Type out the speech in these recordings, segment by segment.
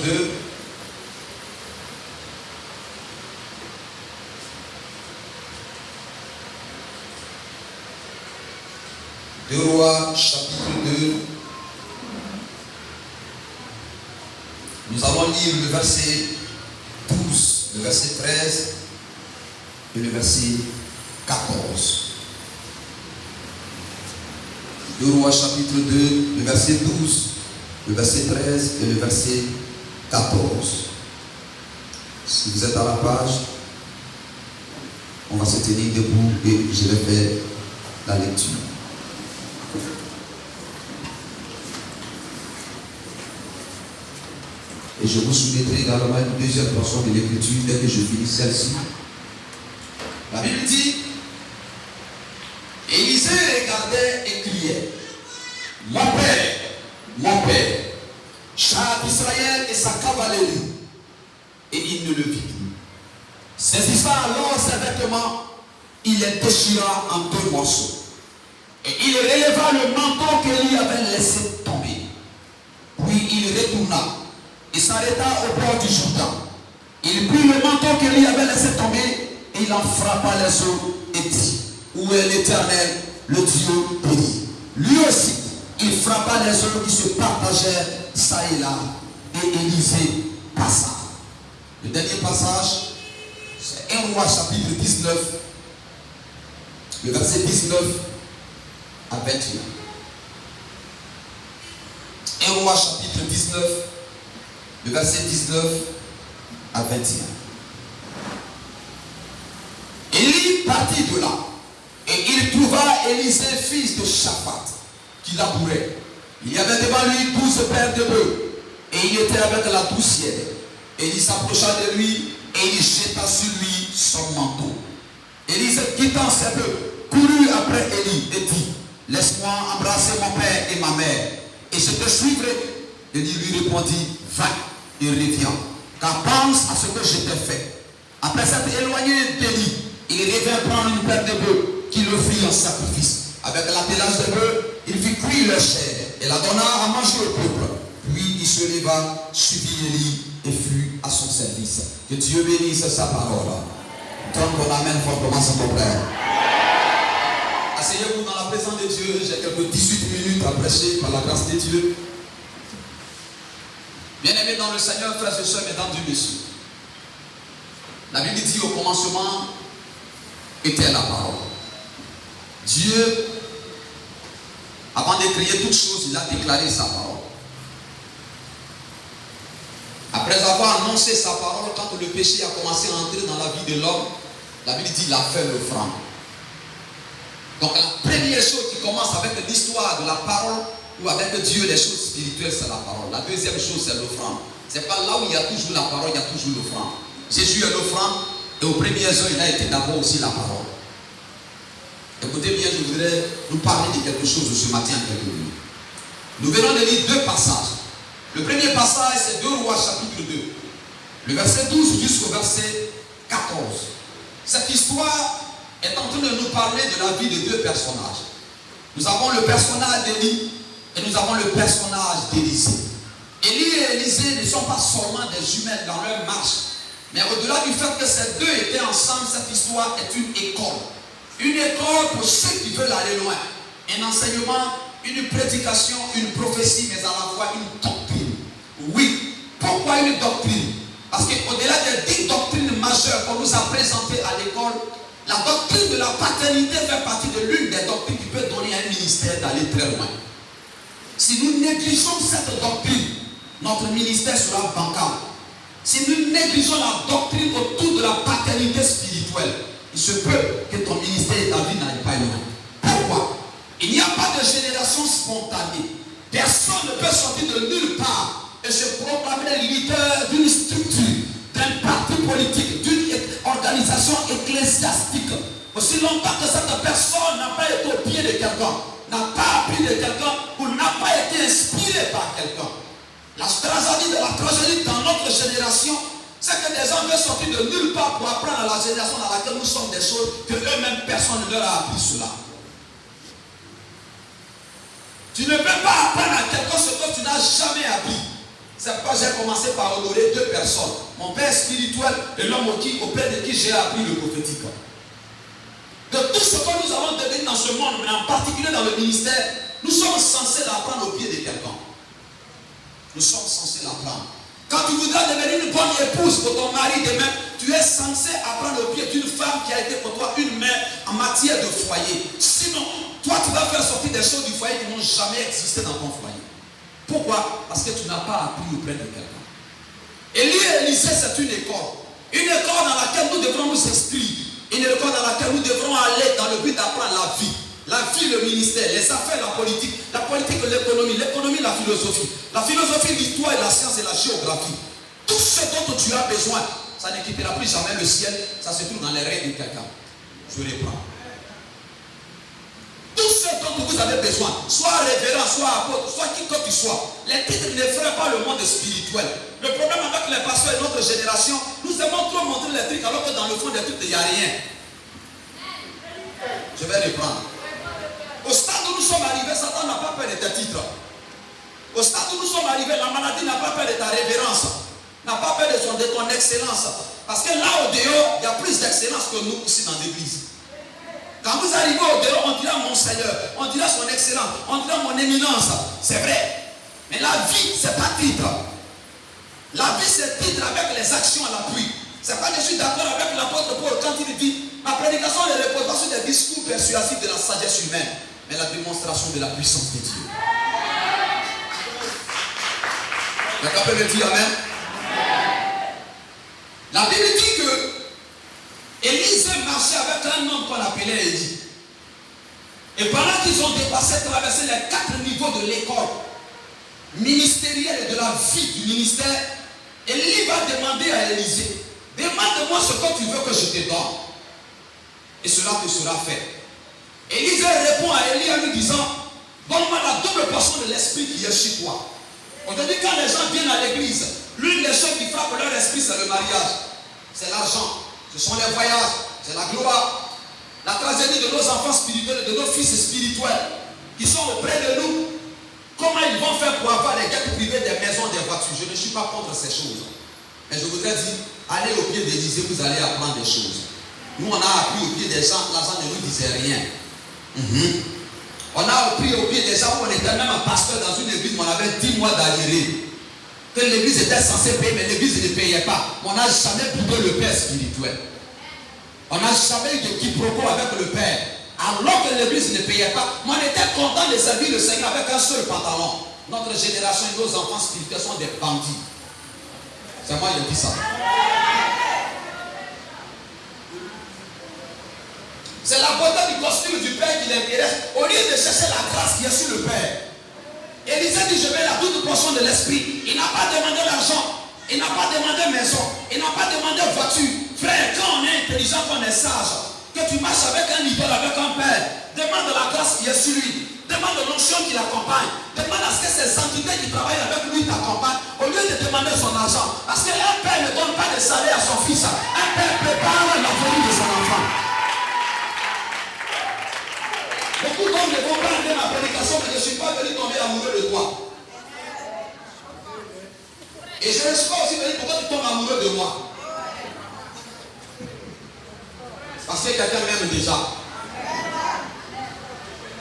2. Deux Rois, chapitre 2. Nous allons lire le verset 12, le verset 13 et le verset 14. Deux Rois, chapitre 2, le verset 12, le verset 13 et le verset 14. Si vous êtes à la page, on va se tenir debout et je vais faire la lecture. Et je vous soumettrai également une deuxième portion de l'écriture dès que je finis celle-ci. La Bible dit, Élisée regardait et criait, mon père, char d'Israël et sa cavalerie. Et il ne le vit plus. Saisissant alors ses vêtements, il les déchira en 2 morceaux. Et il releva le manteau qu'Élie avait laissé tomber. Puis il retourna. Il s'arrêta au bord du Jourdain. Il prit le manteau qu'Élie avait laissé tomber et il en frappa les eaux et dit, où est l'Éternel, le Dieu béni? Lui aussi, il frappa les eaux qui se partagèrent ça et là, et Élisée passa. Le dernier passage, c'est 1 Roi chapitre 19, le verset 19 à 21. 1 Roi chapitre 19, le verset 19 à 21. Élie partit de là, et il trouva Élisée, fils de Shaphat, qui labourait. Il y avait devant lui 12 paires de bœufs, et il était avec la doucière. Élie s'approcha de lui, et il jeta sur lui son manteau. Élisée, quittant ses bœufs, courut après Élie et dit, laisse-moi embrasser mon père et ma mère, et je te suivrai. Élie lui répondit, va et reviens, car pense à ce que je t'ai fait. Après s'être éloigné d'Élie, il revint prendre une paire de bœufs qu'il offrit en sacrifice. Avec l'attelage de bœufs, il fit cuire leur chair et la donna à manger au peuple. Puis il se leva, suivit Élie et fut à son service. Que Dieu bénisse sa parole. Donne ton amen fortement, mon frère. Asseyez-vous dans la présence de Dieu. J'ai quelques 18 minutes à prêcher par la grâce de Dieu. Bien-aimés dans le Seigneur, frères et sœurs, mesdames et messieurs. La Bible dit au commencement était la parole. Dieu, avant de créer toutes choses, il a déclaré sa parole. Après avoir annoncé sa parole, quand le péché a commencé à entrer dans la vie de l'homme, la Bible dit qu'il a fait l'offrande. Donc la première chose qui commence avec l'histoire de la parole, ou avec Dieu, les choses spirituelles, c'est la parole. La deuxième chose, c'est l'offrande. C'est pas là où il y a toujours la parole, il y a toujours l'offrande. Jésus est l'offrande, et aux premières heures, il a été d'abord aussi la parole. Écoutez bien, je voudrais nous parler de quelque chose ce matin en quelques minutes. Nous venons de lire 2 passages. Le premier passage, c'est 2 Rois chapitre 2. Le verset 12 jusqu'au verset 14. Cette histoire est en train de nous parler de la vie de 2 personnages. Nous avons le personnage d'Élie et nous avons le personnage d'Élisée. Élie et Élisée ne sont pas seulement des jumelles dans leur marche, mais au-delà du fait que ces deux étaient ensemble, cette histoire est une école. Une école pour ceux qui veulent aller loin. Un enseignement, une prédication, une prophétie, mais à la fois une doctrine. Oui, pourquoi une doctrine? Parce qu'au-delà des 10 doctrines majeures qu'on nous a présentées à l'école, la doctrine de la paternité fait partie de l'une des doctrines qui peut donner à un ministère d'aller très loin. Si nous négligeons cette doctrine, notre ministère sera bancal. Si nous négligeons la doctrine autour de la paternité spirituelle, il se peut que ton ministère et ta vie n'aillent pas loin. Pourquoi? Il n'y a pas de génération spontanée. Personne ne peut sortir de nulle part et se proclamer leader d'une structure, d'un parti politique, d'une organisation ecclésiastique. Aussi longtemps que cette personne n'a pas été au pied de quelqu'un, n'a pas appris de quelqu'un ou n'a pas été inspiré par quelqu'un. La tragédie dans notre génération, c'est que des gens veulent sortir de nulle part pour apprendre à la génération dans laquelle nous sommes des choses que eux-mêmes personne ne leur a appris cela. Tu ne peux pas apprendre à quelqu'un ce que tu n'as jamais appris. C'est pourquoi j'ai commencé par honorer deux personnes. Mon père spirituel et l'homme auprès de qui j'ai appris le prophétique. De tout ce que nous avons devenu dans ce monde, mais en particulier dans le ministère, nous sommes censés l'apprendre au pied de quelqu'un. Nous sommes censés l'apprendre. Quand tu voudras devenir une bonne épouse pour ton mari demain, tu es censé apprendre au pied d'une femme qui a été pour toi une mère en matière de foyer. Sinon, toi tu vas faire sortir des choses du foyer qui n'ont jamais existé dans ton foyer. Pourquoi? Parce que tu n'as pas appris auprès de quelqu'un. Élie et Élisée, c'est une école. Une école dans laquelle nous devrons nous inscrire. Une école dans laquelle nous devrons aller dans le but d'apprendre la vie. La vie, le ministère, les affaires, la politique, l'économie, la philosophie, l'histoire et la science et la géographie. Tout ce dont tu as besoin, ça ne quittera plus jamais le ciel, ça se trouve dans les règles de quelqu'un. Je reprends. Tout ce dont vous avez besoin, soit révérend, soit apôtre, soit qui que tu sois, les titres ne feraient pas le monde spirituel. Le problème avec les pasteurs et notre génération, nous aimons trop montrer les trucs alors que dans le fond des trucs, il n'y a rien. Je vais reprendre. Au stade où nous sommes arrivés, Satan n'a pas peur de tes titres. Au stade où nous sommes arrivés, la maladie n'a pas peur de ta révérence, n'a pas peur de ton excellence. Parce que là au dehors, il y a plus d'excellence que nous ici dans l'église. Quand vous arrivez au dehors, on dira mon Seigneur, on dira son excellence, on dira mon éminence. C'est vrai. Mais la vie, c'est pas titre. La vie, c'est titre avec les actions à l'appui. C'est pas que je suis d'accord avec l'apôtre Paul quand il dit ma prédication ne repose pas sur des discours persuasifs de la sagesse humaine, mais la démonstration de la puissance de Dieu. Quelqu'un peut me dire amen? La Bible dit que Élisée marchait avec un homme qu'on appelait Élie. Et pendant qu'ils ont traversé les 4 niveaux de l'école ministérielle et de la vie du ministère, Élie va demander à Élisée, demande-moi ce que tu veux que je te donne. Et cela te sera fait. Élisée répond à Élie en lui disant, donne-moi la double portion de l'esprit qui est chez toi. Aujourd'hui, quand les gens viennent à l'église, l'une des choses qui frappe leur esprit, c'est le mariage. C'est l'argent. Ce sont les voyages. C'est la gloire. La tragédie de nos enfants spirituels, de nos fils spirituels qui sont auprès de nous. Comment ils vont faire pour avoir des gains privés, des maisons, des voitures? Je ne suis pas contre ces choses. Mais je voudrais dire, allez au pied d'Élisée, vous allez apprendre des choses. Nous, on a appris au pied des gens, l'argent ne nous disait rien. On a appris au pied des gens où on était même un pasteur dans une église, où on avait 10 mois d'arriéré. Que l'église était censée payer, mais l'église ne payait pas. On n'a jamais boudé le père spirituel. On n'a jamais eu de quiproquo avec le père. Alors que l'église ne payait pas, mais on était content de servir le Seigneur avec un seul pantalon. Notre génération et nos enfants spirituels sont des bandits. C'est moi qui dis ça. C'est la beauté du costume du Père qui l'intéresse, au lieu de chercher la grâce qui est sur le Père. Élisée dit, je vais la toute portion de l'esprit. Il n'a pas demandé l'argent, il n'a pas demandé maison, il n'a pas demandé voiture. Frère, quand on est intelligent, qu'on est sage, que tu marches avec un idole, avec un Père, demande la grâce qui est sur lui. Demande l'onction qui l'accompagne. Demande à ce que ces entités qui travaillent avec lui t'accompagnent, au lieu de demander son argent. Parce qu'un père ne donne pas de salaire à son fils. Un père prépare la venue de son enfant. Beaucoup d'hommes ne vont pas entendre ma prédication, mais je ne suis pas venu tomber amoureux de toi. Et je ne suis pas aussi venu pourquoi tu tombes amoureux de moi. Parce que quelqu'un m'aime déjà.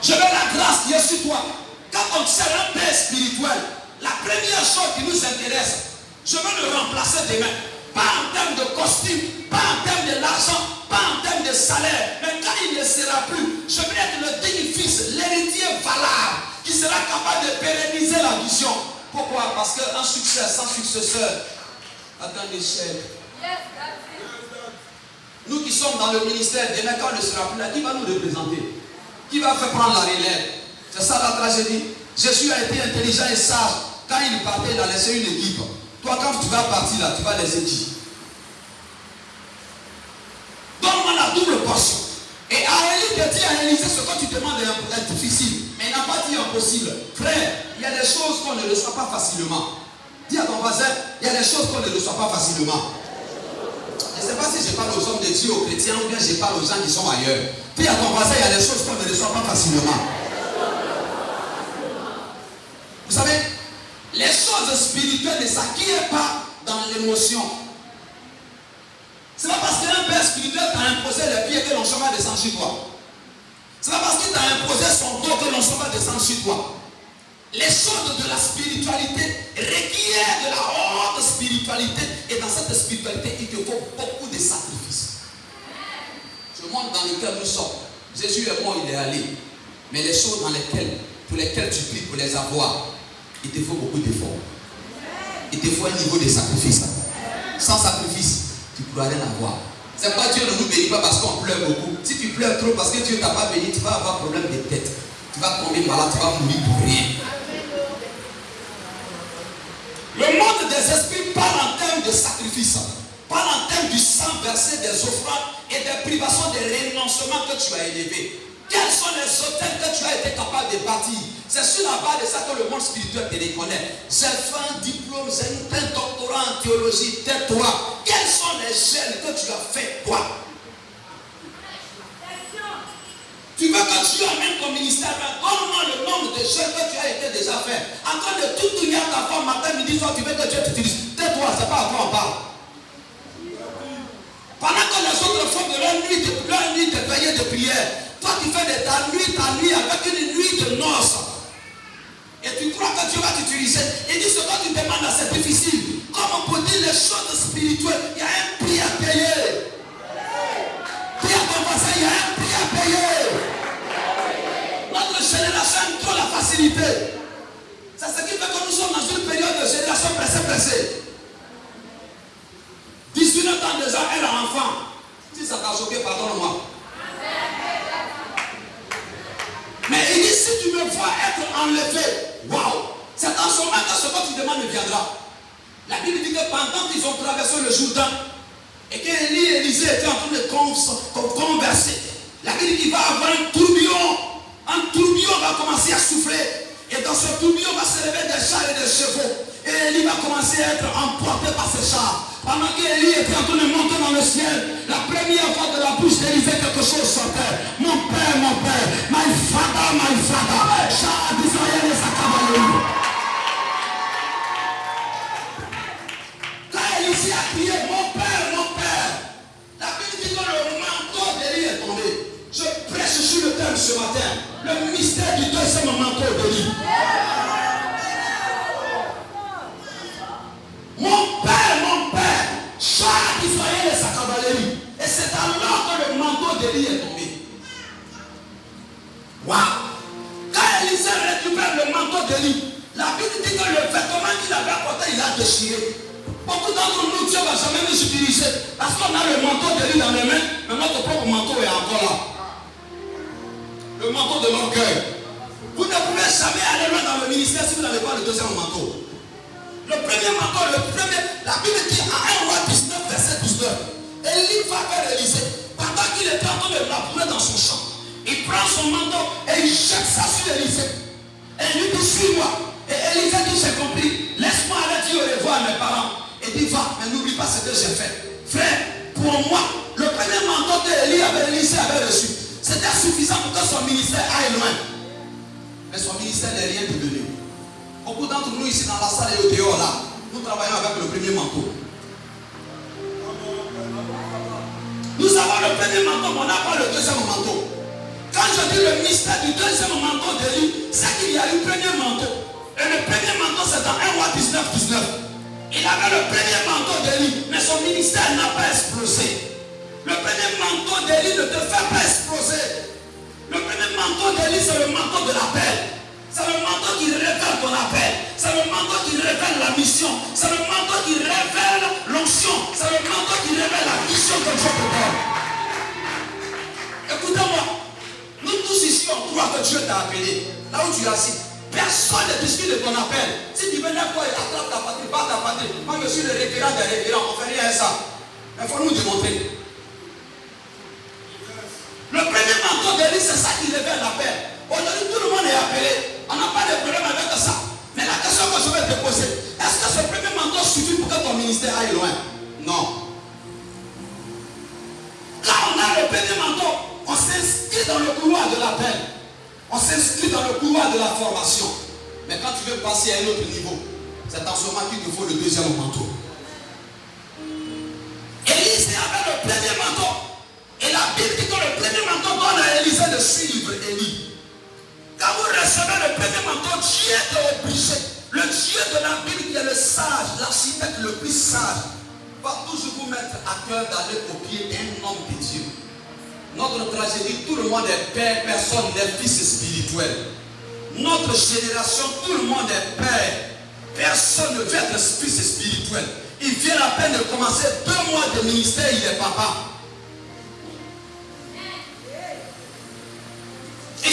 Je veux la grâce qui est sur toi. Quand on sert un père spirituel, la première chose qui nous intéresse, je veux le remplacer demain. Pas en termes de costume, pas en termes de l'argent, pas en termes de salaire. Mais quand il ne sera plus, je veux être le digne fils, l'héritier valable, qui sera capable de pérenniser la vision. Pourquoi? Parce qu'un succès sans successeur atteint l'échelle. Nous qui sommes dans le ministère, demain quand on ne sera plus là, qui va nous représenter? Qui va faire prendre la relève? C'est ça la tragédie. Jésus a été intelligent et sage. Quand il partait, il a laissé une équipe. Toi, quand tu vas partir là, tu vas laisser qui? Donne-moi la double portion. Et Élie te dit à Élisée, ce que tu demandes est difficile. Mais il n'a pas dit impossible. Frère, il y a des choses qu'on ne reçoit pas facilement. Dis à ton voisin, il y a des choses qu'on ne reçoit pas facilement. Je ne sais pas si je parle aux hommes de Dieu, aux chrétiens, ou bien je parle aux gens qui sont ailleurs. Dis à ton voisin, il y a des choses qu'on ne reçoit pas facilement. Vous savez, les choses force spirituelle ne s'acquiert pas dans l'émotion. Ce n'est pas parce qu'un père spirituel t'a imposé les pieds que l'onction va descendre sur toi. Ce n'est pas parce qu'il t'a imposé son dos que l'onction va descendre sur toi. Les choses de la spiritualité requièrent de la haute spiritualité. Et dans cette spiritualité, il te faut beaucoup de sacrifices. Ce monde dans lequel nous sommes, Jésus est mort, il est allé. Mais les choses pour lesquelles tu pries pour les avoir, il te faut beaucoup d'efforts. Il te faut un niveau de sacrifice. Sans sacrifice, tu ne pourras rien avoir. C'est pourquoi Dieu ne nous bénit pas parce qu'on pleure beaucoup. Si tu pleures trop parce que Dieu ne t'a pas béni, tu vas avoir problème de tête. Tu vas tomber malade, tu vas mourir pour rien. Le monde des esprits parle en termes de sacrifice, parle en termes du sang versé, des offrandes et des privations, des renoncements que tu as élevés. Quels sont les hôtels que tu as été capable de bâtir? C'est sur la base de ça que le monde spirituel te reconnaît. J'ai fait un diplôme, j'ai un doctorat en théologie, tais-toi. Quels sont les gènes que tu as fait, toi? Tu veux que Dieu amène ton ministère, donne-moi le nombre de jeunes que tu as été déjà fait. En train de tout tourner à ta femme, matin, midi, soir, tu veux que Dieu t'utilise. Tais-toi, c'est pas à toi on parle. Pendant que les autres font de leur nuit de veillée de prière, toi tu fais de ta nuit avec une nuit de noces. Et tu crois que Dieu va t'utiliser. Il dit ce que tu demandes, c'est difficile. Comme on peut dire les choses spirituelles, il y a un prix à payer. Dis à ton voisin, il y a un prix à payer. Notre génération aime trop la facilité. C'est ce qui fait que nous sommes dans une période de génération pressée. 18 ans déjà, elle a un enfant. Si ça t'a choqué, pardonne-moi. Mais il dit, si tu me vois être enlevé, waouh, c'est en ce moment que ce que tu demandes viendra. La Bible dit que pendant qu'ils ont traversé le Jourdain, et qu'Élie et Élisée étaient en train de converser, la Bible dit qu'il va avoir un tourbillon va commencer à souffler. Et dans ce tourbillon va se lever des chars et des chevaux. Et Élie va commencer à être emporté par ces chars. Pendant qu'Élie était en train de monter dans le ciel, la première fois de la bouche d'Élisée, quelque chose sortait. Mon père, my father, char d'Israël et sa cavalerie. Quand Élisée a crié, mon père, la Bible dit que le manteau d'Élie est tombé. Je prêche sur le thème ce matin. Le mystère du deuxième manteau d'Élie. Mon père, char d'Israël et sa cavalerie. Et c'est alors que le manteau d'Élie est tombé. Waouh! Quand Élisée récupère le manteau d'Élie, la Bible dit que le vêtement qu'il avait porté, il a déchiré. Beaucoup d'entre nous, Dieu ne va jamais nous utiliser. Parce qu'on a le manteau d'Élie dans les mains, mais notre propre manteau est encore là. Le manteau de l'orgueil. Vous ne pouvez jamais aller loin dans le ministère si vous n'avez pas le deuxième manteau. Le premier manteau, la Bible dit à 1 roi 19, verset 19. Élie va vers Élisée. Pendant qu'il est en train de labourer dans son champ, il prend son manteau et il jette ça sur Élisée. Et il lui dit, suis-moi. Et Élisée dit, j'ai compris. Laisse-moi aller dire au revoir à mes parents. Et dit, va, mais n'oublie pas ce que j'ai fait. Frère, pour moi, le premier manteau que Élisée avait reçu, c'était suffisant pour que son ministère aille loin. Mais son ministère n'est rien devenu. Beaucoup d'entre nous ici dans la salle et au dehors là, nous travaillons avec le premier manteau. Nous avons le premier manteau, mais on n'a pas le deuxième manteau. Quand je dis le mystère du deuxième manteau d'Élie, c'est qu'il y a eu le premier manteau. Et le premier manteau, c'est dans 1 roi 19. Il avait le premier manteau d'Élie, mais son ministère n'a pas explosé. Le premier manteau d'Élie ne te fait pas exploser. Le premier manteau d'Élie, c'est le manteau de l'appel. C'est le manteau qui révèle ton appel. C'est le manteau qui révèle la mission. C'est le manteau qui révèle l'onction. C'est le manteau qui révèle la mission que Dieu te donne. Écoutez-moi. Nous tous ici, on croit que Dieu t'a appelé. Là où tu es assis, personne ne discute de ton appel. Si tu veux n'importe quoi, attrape ta patrie, pas ta patrie. Moi, je suis le référent des référents. On ne fait rien à ça. Mais il faut nous démontrer. Le premier manteau d'Élie, c'est ça qui révèle l'appel. Aujourd'hui, tout le monde est appelé. On n'a pas de problème avec ça. Mais la question que je vais te poser, est-ce que ce premier manteau suffit pour que ton ministère aille loin? Non. Quand on a le premier manteau, on s'inscrit dans le couloir de l'appel. On s'inscrit dans le couloir de la formation. Mais quand tu veux passer à un autre niveau, C'est en ce moment qu'il te faut le deuxième manteau. Élisée avait le premier manteau. Et la Bible dit que le premier manteau donne à Élisée de suivre Élie. Quand vous recevez le premier manteau, Dieu est obligé. Le Dieu de la Bible qui est le sage, l'architecte le plus sage, va toujours vous mettre à cœur d'aller au pied d'un homme de Dieu. Notre tragédie, tout le monde est père, personne n'est fils spirituel. Notre génération, tout le monde est père. Personne ne veut être fils spirituel. Il vient à peine de commencer 2 mois de ministère, il est papa. Il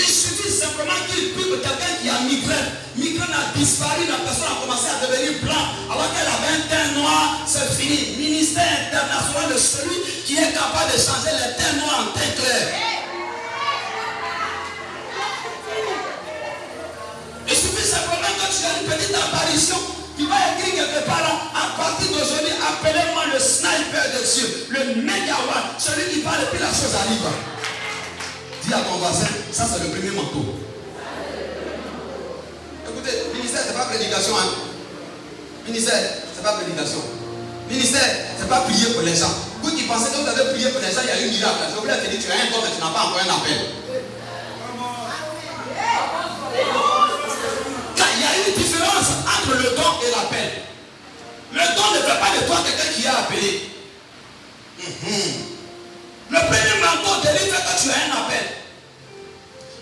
suffit simplement qu'il prie pour quelqu'un qui a migraine. Migraine a disparu, la personne a commencé à devenir blanc. Alors qu'elle avait un teint noir, c'est fini. Ministère international de celui qui est capable de changer les teints noirs en teint clair. Il suffit simplement que tu aies une petite apparition. Tu vas écrire quelque part là, à partir d'aujourd'hui, appelez-moi le sniper de Dieu, le mégawatt, celui qui parle et puis la chose arrive. Dis à ton voisin, ça c'est le premier manteau. Écoutez, ministère c'est pas prédication. Hein? Ministère, c'est pas prédication. Ministère, c'est pas prier pour les gens. Vous qui pensez que vous avez prié pour les gens, il y a eu miracle. Je voulais te dire, tu as un don mais tu n'as pas encore un appel. Car il y a une différence entre le don et l'appel. Le don ne fait pas de toi quelqu'un qui a appelé. Le premier manteau délivre que tu as un appel.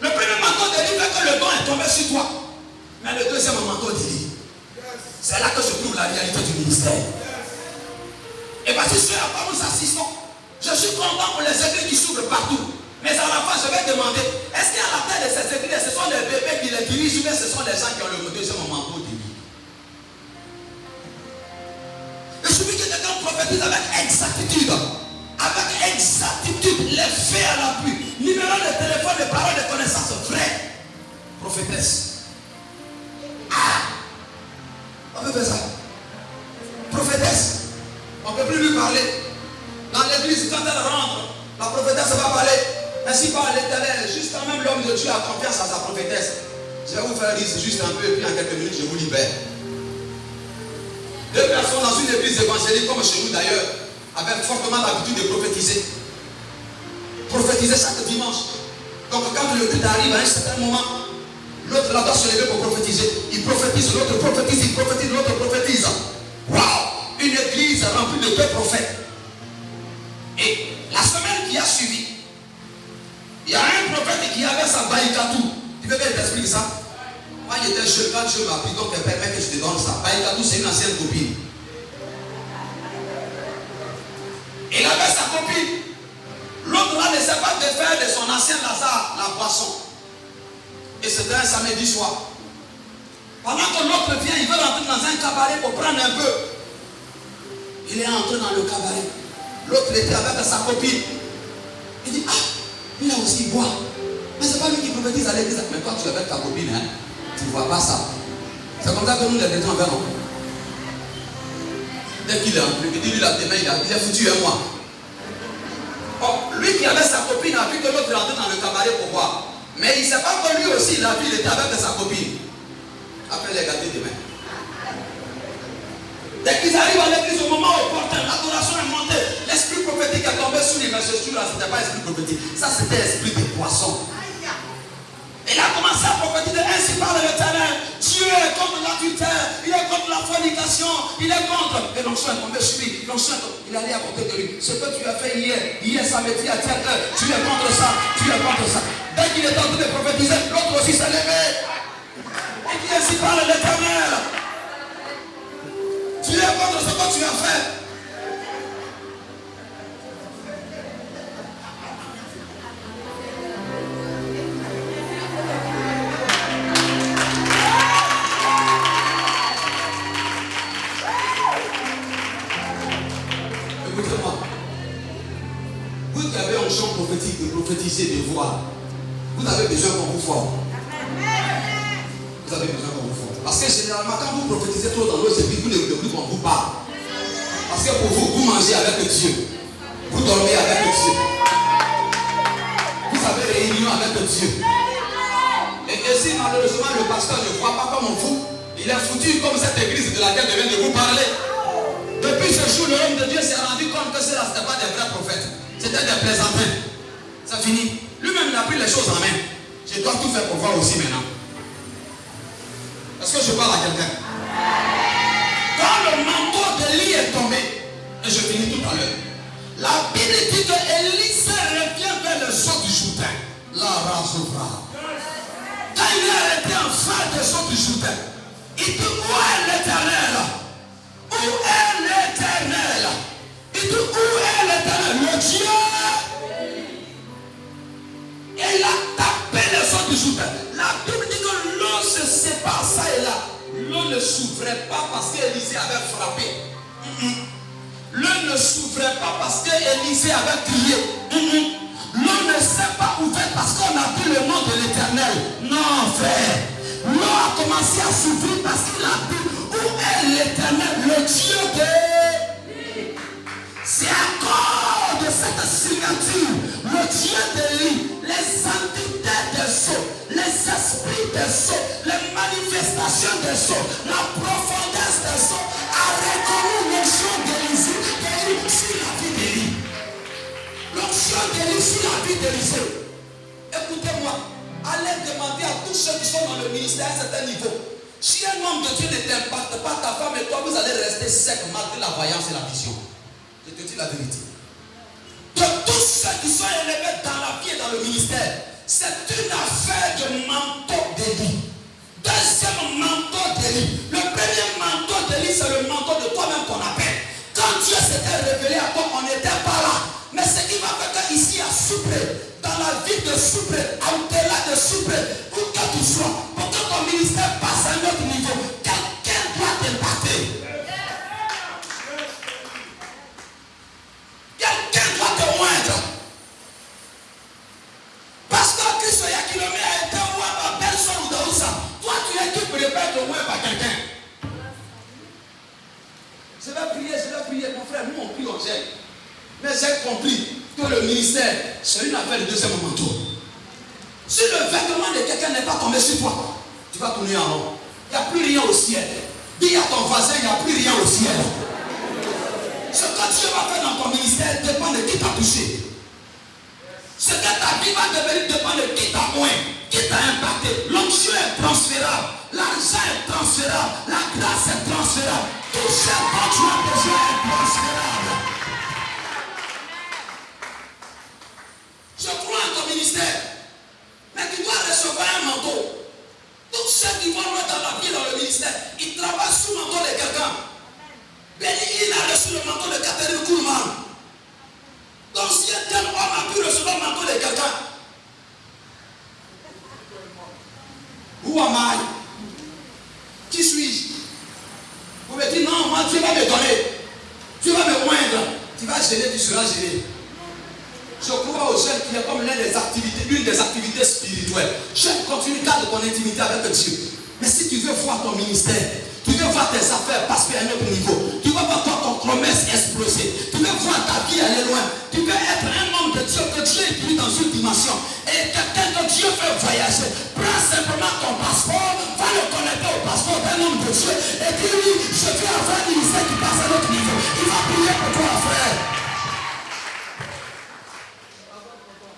Le premier manteau délivre que le don est tombé sur toi. Mais le deuxième manteau délivre. C'est là que se trouve la réalité du ministère. Et parce que ceux à quoi nous assistons, je suis content pour les églises qui s'ouvrent partout. Mais à la fin, je vais demander, est-ce qu'à la tête de ces églises, ce sont les bébés qui les dirigent ou bien ce sont les gens qui ont le deuxième manteau délivre? Il suffit que quelqu'un prophétise avec exactitude. Avec exactitude, les faits à l'appui. Numéro de téléphone, de paroles de connaissances vraies. Prophétesse. On peut faire ça. Prophétesse. On ne peut plus lui parler. Dans l'église, quand elle rentre, la prophétesse va parler. Ainsi par l'Éternel. Juste quand même l'homme de Dieu a confiance à sa prophétesse. Je vais vous faire lire juste un peu et puis en quelques minutes, je vous libère. 2 personnes dans une église évangélique, comme chez nous d'ailleurs, avaient fortement l'habitude de prophétiser. Prophétiser chaque dimanche. Donc quand le culte arrive à un certain moment, l'autre là doit se lever pour prophétiser. Il prophétise, l'autre prophétise, il prophétise, l'autre prophétise. Waouh! Une église remplie de 2 prophètes. Et la semaine qui a suivi, il y a un prophète qui avait sa baïkatou. Tu veux que je t'explique ça? Moi j'étais jeune, quand Dieu m'a pris, donc elle permet que je te donne ça. Baïkatou, c'est une ancienne copine. Il avait sa copine. L'autre là ne sait pas défaire de son ancien Lazare la boisson. Et c'était un samedi soir. Pendant que l'autre vient, il veut rentrer dans un cabaret pour prendre un peu. Il est entré dans le cabaret. L'autre était avec sa copine. Il dit, lui là aussi il boit. Mais c'est pas lui qui prophétise à l'église. Mais toi tu es avec ta copine, hein? Tu ne vois pas ça. C'est comme ça que nous les détruisons envers nous. Dès qu'il est entré, il dit lui là demain il est foutu un mois. Oh, lui qui avait sa copine a vu que l'autre rentrait dans le cabaret pour boire. Mais il ne sait pas que lui aussi, il a vu, il était avec sa copine. Après les gâtés demain. Dès qu'ils arrivent à l'église au moment opportun, l'adoration est montée. L'esprit prophétique est tombé sur lui. Mais ce jour-là, ce n'était pas l'esprit prophétique. Ça, c'était l'esprit de poisson. Il a commencé à prophétiser, ainsi parle l'Éternel. Dieu est contre l'adultère, il est contre la fornication, il est contre. Et l'onction est tombé sur lui. L'onction est tombé. Il allait à côté de lui. Ce que tu as fait hier samedi à 10h, tu es contre ça, tu es contre ça. Dès qu'il est en train de prophétiser, l'autre aussi s'est levé. Et dit, ainsi parle l'Éternel. Tu es contre ce que tu as fait. Écoutez-moi. Vous qui avez un chant prophétique de prophétiser, de voir, vous avez besoin qu'on vous forme. Vous avez besoin qu'on vous forme. Parce que généralement, quand vous prophétisez trop dans nos églises, vous ne voulez plus qu'on vous parle. Parce que pour vous, vous mangez avec Dieu. Vous dormez avec Dieu. Vous avez réunion avec Dieu. Et si malheureusement le pasteur ne voit pas comme on vous, il Il est foutu comme cette église de laquelle je viens de vous parler. Depuis ce jour, l'homme de Dieu s'est rendu compte que cela, ce n'était pas des vrais prophètes. C'était des plaisantins. Ça finit. Lui-même, il a pris les choses en main. Je dois tout faire pour voir aussi maintenant. Est-ce que je parle à quelqu'un? Quand le manteau d'Élie est tombé, et je finis tout à l'heure, la Bible dit que Élie revient vers le sceau du Jourdain. La rasura. Quand il est arrêté en face du sceau du Jourdain, il dit, où est l'Éternel? Où est l'Éternel? Il dit, où est l'Éternel? Le Dieu. Et il a tapé le sceau du Jourdain. La Bible dit que l'eau se sépare ça et là. L'eau ne s'ouvrait pas parce qu'Élisée avait frappé. L'eau ne s'ouvrait pas parce qu'Élisée avait crié. L'eau ne s'est pas ouverte parce qu'on a pris le nom de l'Éternel. Non, frère. L'eau a commencé à s'ouvrir parce qu'il a dit où est l'Éternel, le Dieu de... C'est à cause de cette signature, le Dieu d'Élie, les entités des sceaux, les esprits des sceaux, les manifestations des sceaux, la profondeur des sceaux a reconnu l'onction d'Élisée sur la vie d'Élie. L'onction d'Élie sur la vie d'Élisée. Écoutez-moi, allez demander à tous ceux qui sont dans le ministère à un certain niveau. Si un homme de Dieu ne t'impacte pas, ta femme et toi, vous allez rester sec malgré la voyance et la vision. Je te dis la vérité. De tous ceux qui sont élevés dans la vie et dans le ministère, c'est une affaire de manteau d'Élie. Deuxième manteau d'Élie. Le premier manteau d'Élie, c'est le manteau de toi-même qu'on appelle. Quand Dieu s'était révélé à toi, on n'était pas là. Mais ce qui va faire ici à Soupré, dans la vie de Soupré, au-delà de Soupré, où que tu sois, pour que ton ministère passe à un autre niveau, quelqu'un doit t'impacter. Quelqu'un doit te moindre. Parce que Christ y a kilomètres a été oint par personne ou dans ça. Toi, tu es qui prépare te oint par quelqu'un. Je vais prier, mon frère, nous on prie, on gère. Mais j'ai compris que le ministère, c'est une affaire de deuxième manteau. Si le vêtement de quelqu'un n'est pas tombé sur toi, tu vas tourner en rond. Il n'y a plus rien au ciel. Dis à ton voisin, il n'y a plus rien au ciel. Ce que Dieu va faire dans ton ministère dépend de qui t'a touché. Ce que ta vie va devenir dépend de qui t'a moins, qui t'a impacté. L'onction est transférable, l'argent est transférable, la grâce est transférable. Tout ce dont tu as besoin est transférable. Je crois en ton ministère, mais tu dois recevoir un manteau. Tous ceux qui vont dans la vie, dans le ministère, ils travaillent sous le manteau de quelqu'un. Il a reçu le manteau de Catherine Kourman. Donc si un homme a pu recevoir le manteau de quelqu'un, où am I? Qui suis-je? Vous me dites non, moi Dieu va me donner. Tu vas me moindre. Tu vas gêner, tu seras gêné. Je crois aux jeunes qui est comme l'une des activités spirituelles. Jeune, continue, garde ton intimité avec Dieu. Mais si tu veux voir ton ministère, tu veux voir tes affaires passer à un autre niveau, tu veux voir ton promesse exploser, tu veux voir ta vie aller loin, tu veux être un homme de Dieu, que Dieu est dans une dimension, et quelqu'un que Dieu fait voyager, prends simplement ton passeport, va le connecter au passeport d'un homme de Dieu, et dis-lui, je veux avoir un ministère qui passe à un autre niveau. Il va prier pour toi, frère.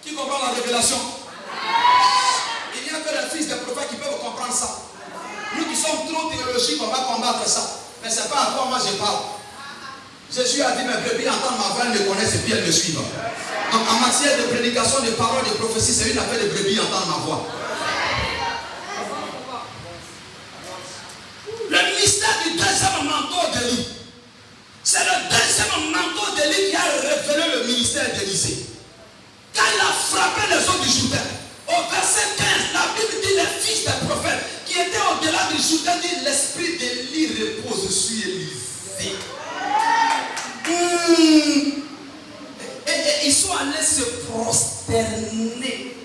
Qui comprend la révélation? Il n'y a que les fils des prophètes qui peuvent comprendre ça. Nous qui sommes trop théologiques, on va combattre ça. Mais ce n'est pas à toi, moi je parle. Jésus a dit, mes brebis entendent ma voix, elles me connaissent et puis elles me suivent. Donc en matière de prédication, de paroles, de prophétie, c'est une affaire de brebis entendre ma voix. Le mystère du deuxième manteau d'Élie. C'est le deuxième manteau d'Élie qui a révélé le ministère d'Élisée. Quand il a frappé les eaux du Jourdain, au verset 15, la Bible dit les fils des prophètes qui étaient au-delà du Jourdain, dit l'esprit d'Élie repose sur Élisée. Et ils sont allés se prosterner.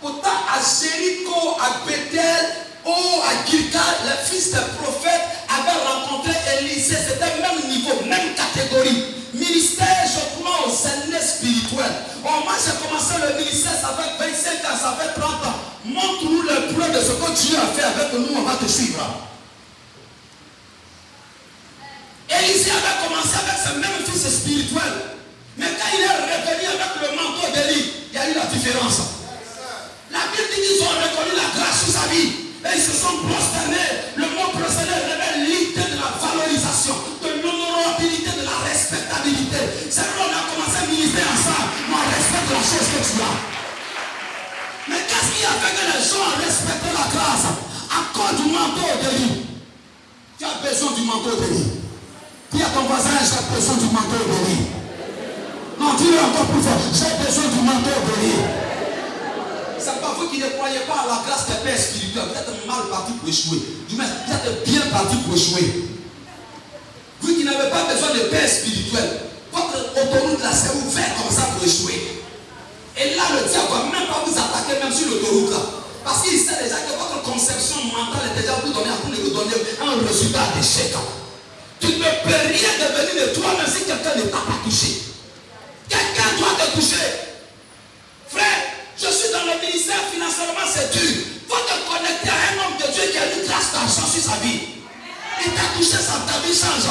Pourtant à Jéricho, à Bethel, à Gilgal, les fils des prophètes avaient rencontré Élisée. C'était le même niveau, même catégorie. Ministère, je crois aux aînés spirituels. Moi j'ai commencé le ministère, ça fait 25 ans, ça fait 30 ans. montre-nous les preuves de ce que Dieu a fait avec nous, on va te suivre. Élisée avait commencé avec ses mêmes fils spirituels. Mais quand il est revenu avec le manteau d'Élie, il y a eu la différence. La Bible dit qu'ils ont reconnu la grâce sur sa vie. Et ils se sont prosternés. Le mot prosterné révèle l'idée de la valorisation, de l'honorabilité, de la respectabilité. C'est là qu'on a commencé à ministrer ensemble. On respecte la chose que tu as. Mais qu'est-ce qui a fait que les gens ont respecté la grâce? À cause du manteau d'Élie. Tu as besoin du manteau d'Élie. Dis à ton voisin, j'ai besoin du manteau d'Élie. Non, dis-le encore plus fort. J'ai besoin du manteau d'Élie. C'est pas vous qui ne croyez pas à la grâce des pères spirituels. Vous êtes mal parti pour échouer. Du moins, vous êtes bien parti pour échouer. Vous qui n'avez pas besoin de pères spirituels, votre autoroute là s'est ouverte comme ça pour échouer. Et là, le diable ne va même pas vous attaquer même sur l'autoroute là. Parce qu'il sait déjà que votre conception mentale est déjà vous donner à vous donner un résultat d'échec. Tu ne peux rien devenir de toi même si quelqu'un ne t'a pas touché. Quelqu'un doit te toucher. Frère, je suis dans le ministère financièrement, c'est dur. Il faut te connecter à un homme de Dieu qui a une grâce d'argent sur sa vie. Il t'a touché, ta vie change.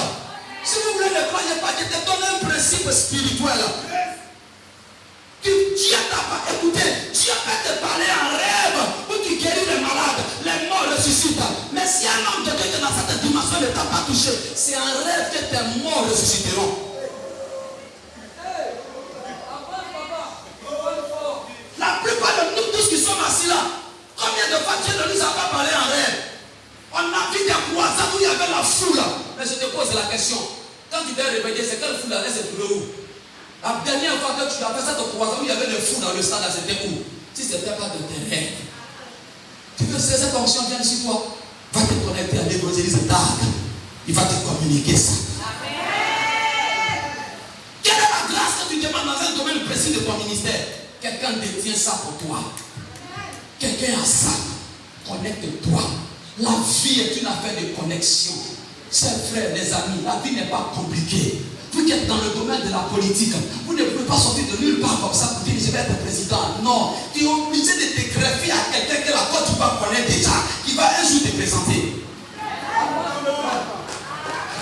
Si vous voulez ne croyez pas, je te donne un principe spirituel. Dieu t'a pas écouté. Dieu peut te parler en rêve où tu guéris les malades, les morts ressuscitent. Mais si un homme de Dieu qui est dans cette dimension ne t'a pas touché, c'est en rêve que tes morts ressusciteront. La plupart de nous tous qui sommes assis là, combien de fois Dieu ne nous a pas parlé en rêve? On a vu des croisades où il y avait la foule. Mais je te pose la question, quand tu t'es réveillé, c'est quelle foule allait se trouver où? La dernière fois que tu as fait cette croisade où il y avait des fous dans le stade, c'était où? Si ce n'était pas de tes rêves. Tu veux que cette onction vienne sur toi? Va te connecter à l'évangéliste d'Arc. Il va te communiquer ça. Quelle est la grâce que tu demandes dans un domaine précis de ton ministère? Quelqu'un détient ça pour toi. Quelqu'un a ça. Connecte-toi. La vie est une affaire de connexion. Chers frères, les amis, la vie n'est pas compliquée. Vous qui êtes dans le domaine de la politique, vous ne pouvez pas sortir de nulle part comme ça pour dire je vais être président. Non, tu es obligé de te greffer à quelqu'un que la Côte d'Ivoire connaît déjà, qui va un jour te présenter.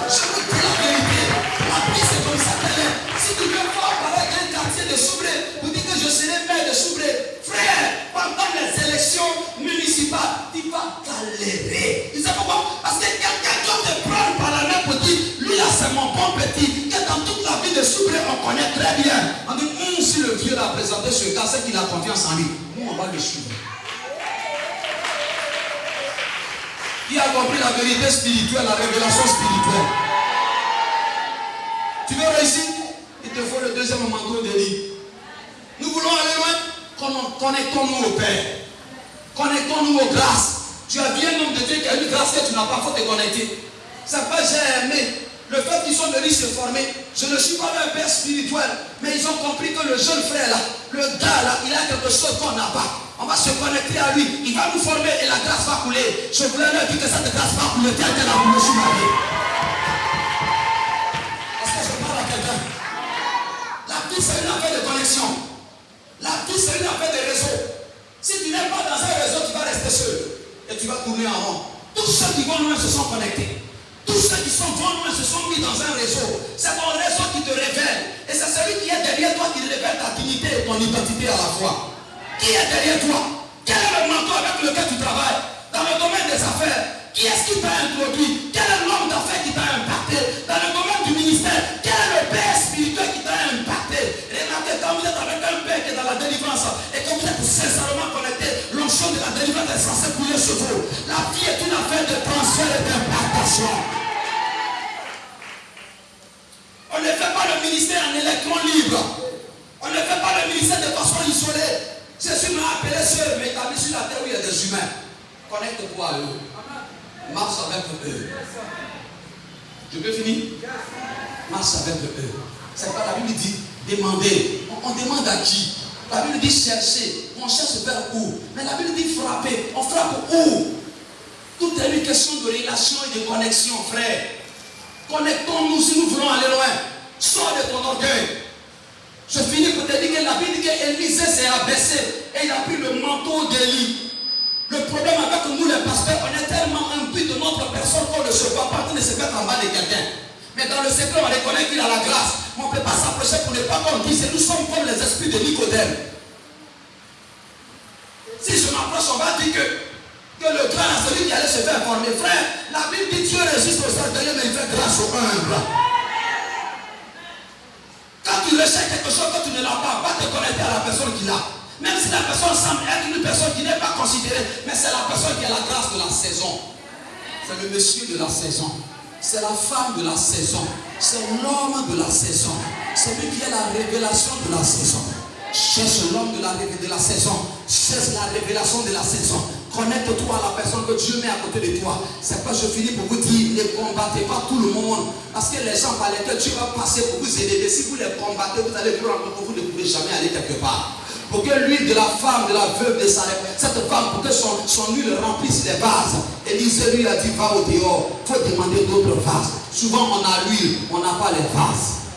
Je vous dis la vérité. La vie c'est comme ça qu'elle est. Si tu veux voir parler d'un quartier de Soubré, vous dites que je serai maire de Soubré. Frère, pendant les élections municipales, tu vas galérer. Tu sais pourquoi? Parce que quelqu'un doit te prendre par la main pour dire, lui là c'est mon bon petit, que dans toute la vie de Soubré on connaît très bien. On dit, si le vieux l'a présenté ce gars, c'est qu'il a confiance en lui. Nous on va le suivre. Qui a compris la vérité spirituelle, la révélation spirituelle? Tu veux réussir? Il te faut le deuxième manteau d'Élie. Nous voulons aller loin. Connectons-nous au Père. Connectons-nous aux grâces. Tu as vu un homme de Dieu qui a une grâce que tu n'as pas, il faut te connecter. C'est pas j'ai aimé. Le fait qu'ils sont venus se former, je ne suis pas un père spirituel, mais ils ont compris que le jeune frère là, le gars là, il a quelque chose qu'on n'a pas. On va se connecter à lui, il va nous former et la grâce va couler. Je voulais leur dire que cette grâce va couler, telle qu'elle a coulé sur ma vie. Est-ce que je parle à quelqu'un? La vie c'est une affaire de connexion. La vie c'est une affaire de réseau. Si tu n'es pas dans un réseau, tu vas rester seul et tu vas tourner en rond. Tous ceux qui vont loin se sont connectés. Tous ceux qui sont loin se sont mis dans un réseau. C'est ton réseau qui te révèle. Et c'est celui qui est derrière toi qui révèle ta dignité et ton identité à la fois. Qui est derrière toi? Quel est le manteau avec lequel tu travailles? Dans le domaine des affaires, qui est-ce qui t'a introduit? Quel est l'homme d'affaires qui t'a impacté? Dans le domaine du ministère, quel est le père spirituel qui t'a impacté? Remarquez, quand vous êtes avec un père qui est dans la délivrance et que vous êtes sincèrement connecté, l'onction de la délivrance est censée couler sur vous. La vie est une affaire de transfert et d'impactation. On ne fait pas le ministère en électron libre. On ne fait pas le ministère de façon isolée. Jésus m'a appelé seul, mais il t'a mis sur la terre où il y a des humains. Connecte-toi à eux. Marche avec eux. Je peux finir? Marche avec eux. C'est pas la Bible dit demander. On demande à qui? La Bible dit chercher. On cherche vers où? Mais la Bible dit frapper. On frappe où? Tout est une question de relation et de connexion, frère. Connectons-nous si nous voulons aller loin. Sors de ton orgueil. Je finis pour te dire que la Bible dit qu'Élisée s'est abaissé et il a pris le manteau d'Élie. Le problème avec nous les pasteurs, on est tellement imbus de notre personne qu'on ne se voit pas, on ne se met en bas de quelqu'un. Mais dans le secret, on reconnaît qu'il a la grâce. Mais on ne peut pas s'approcher pour ne pas qu'on dise, nous sommes comme les esprits de Nicodème. Si je m'approche, on va dire que le grand, celui qui allait se faire former. Frère, la Bible dit Dieu résiste aux orgueilleux, mais il fait grâce aux humbles. Quand tu recherches quelque chose que tu ne l'as pas, va te connecter à la personne qui l'a. Même si la personne semble être une personne qui n'est pas considérée, mais c'est la personne qui a la grâce de la saison. C'est le monsieur de la saison. C'est la femme de la saison. C'est l'homme de la saison. C'est lui qui a la révélation de la saison. Cherche l'homme de la saison. Cherche la révélation de la saison. Connecte-toi à la personne que Dieu met à côté de toi. C'est pourquoi je finis pour vous dire, ne combattez pas tout le monde. Parce que les gens par lesquels Dieu va passer pour vous aider. Mais si vous les combattez, vous allez vous rendre compte que vous ne pouvez jamais aller quelque part. Pour que l'huile de la femme, de la veuve de Salem, cette femme, pour que son huile remplisse les vases. Élisée lui a dit, va au dehors, il faut demander d'autres vases. Souvent on a l'huile, on n'a pas les vases.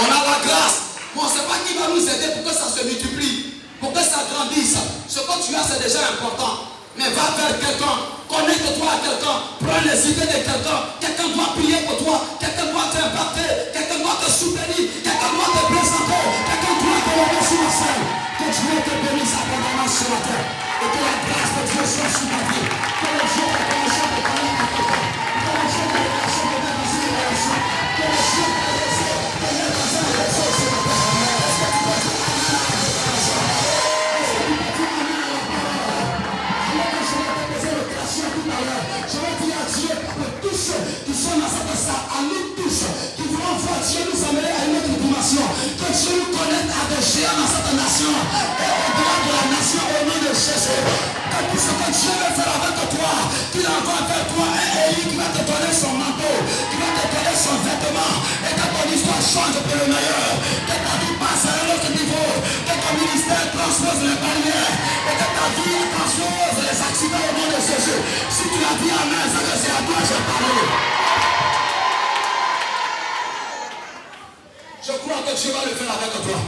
On a la grâce, mais on ne sait pas qui va nous aider pour que ça se multiplie, pour que ça grandisse. Ce que tu as, c'est déjà important. Mais va vers quelqu'un, connecte-toi à quelqu'un, prends les idées de quelqu'un. Quelqu'un doit prier pour toi, quelqu'un doit t'impacter, quelqu'un doit te soutenir, quelqu'un doit te présenter, quelqu'un doit te lever sur la scène. Que Dieu te bénisse abondamment ce matin. Et que la grâce de Dieu soit sur ta vie. Que le Dieu de connaissance te connaisse à côté. Que le Dieu de relation te mette dans une relation. Que le Dieu de relation te mette dans un réseau ce matin. Est-ce que tu peux dire Amen à la relation? Est-ce que tu peux dire Amen à la parole? Je vais te poser le question tout à l'heure. Je vais dire à Dieu que tous ceux qui sont dans cette salle, à nous tous, qui voulons voir Dieu nous amener à une autre dimension, que Dieu nous connecte à des géants dans cette nation et au-delà de la nation au nom de Jésus. Que tout ce que Dieu veut faire avec toi, qu'il envoie vers toi un Élie qui va te donner son manteau, qui va te donner son vêtement, et que ton histoire change pour le meilleur, que ta vie passe à un autre niveau, que ton ministère transpose les barrières, et que ta vie transpose les accidents au nom de Jésus. Si tu as dit Amen, c'est que c'est à toi que j'ai parlé. Je crois que Dieu va le faire avec toi.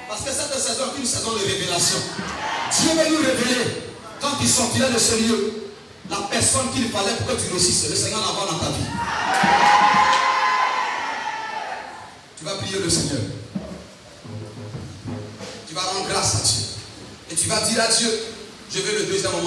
Parce que cette saison est une saison de révélation. Dieu va nous révéler quand il sortira de ce lieu la personne qu'il fallait pour que tu réussisses. Le Seigneur l'envoie dans ta vie. Tu vas prier le Seigneur. Tu vas rendre grâce à Dieu. Et tu vas dire à Dieu, je veux le deuxième moment.